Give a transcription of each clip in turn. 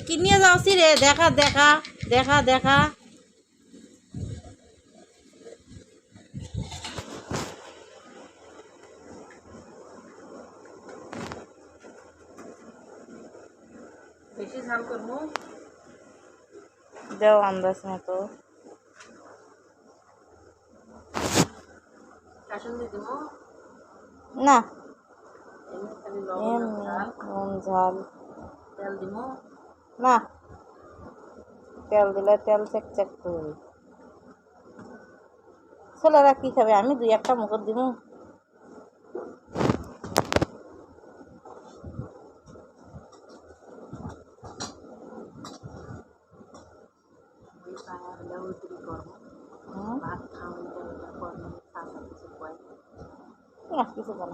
কি নিয়ে যাচ্ছি রে? দেখা দেখা দেখা দেখা। বেশি ঝাল করবো? দেও আন্দাজ মতো। কাসুন্দি দেবো না, এমনি খালি লবণ আর ঝাল। নুন ঝাল। তেল দিবো না, তেল দিলে তেল চেক করবি। ছেলেরা কি খাবে? আমি 2-1টা মুখত দিব। ওই পায়া হলে উল্টি করবো। ভাত খাওয়াই করবো সাদা কিছু কয় কিছু কেন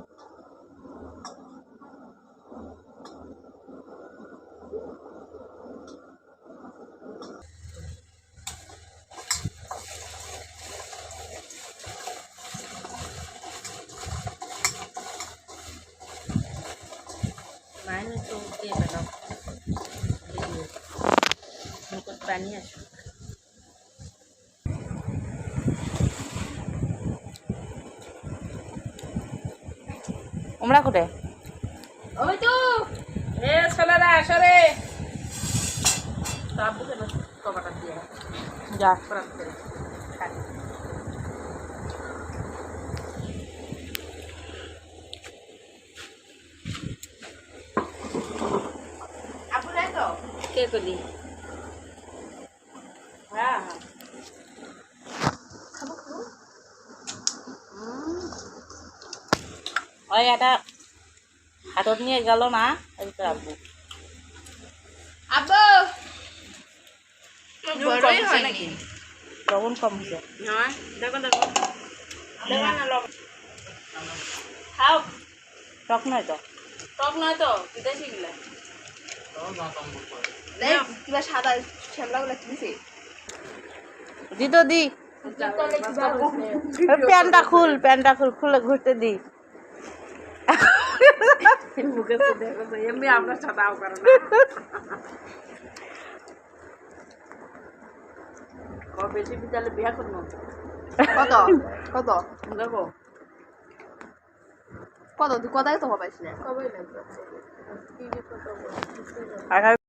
মাইনে তো দিয়ে পেলাম মুখত পানি আসে। ওমরা কোটে? ওই তো এ ছেলেরা আসো রে। আব্বু কেন কবাটা দিয়ে যা খরাপ করে খাই। আব্বু যাই তো কে করলি? হ্যাঁ হ্যাঁ খাবো খাবো। ওই এটা হাতত নিয়ে গেল না, আব্বু আব্বু বড়ই হয় নাকি? লবণ কম হয়েছে। হ্যাঁ দেখো দেখো দেখো না লবণ খাও। টক নয় তো। টক নয় তো বিদেশি গুলা কিবা সাদা শ্যামলাগুলা কিনেছি দি তো দি। প্যান্টটা খুল, প্যান্টটা খুলে ঘুরতে দি। মুখে দেখো এমনি আপনার সাদাও করে না। বেশি বিদ্যালয়ে বিয়া করবো। কত কত দেখো কত তুই কথাই তো পাইস না কবে লাগবে।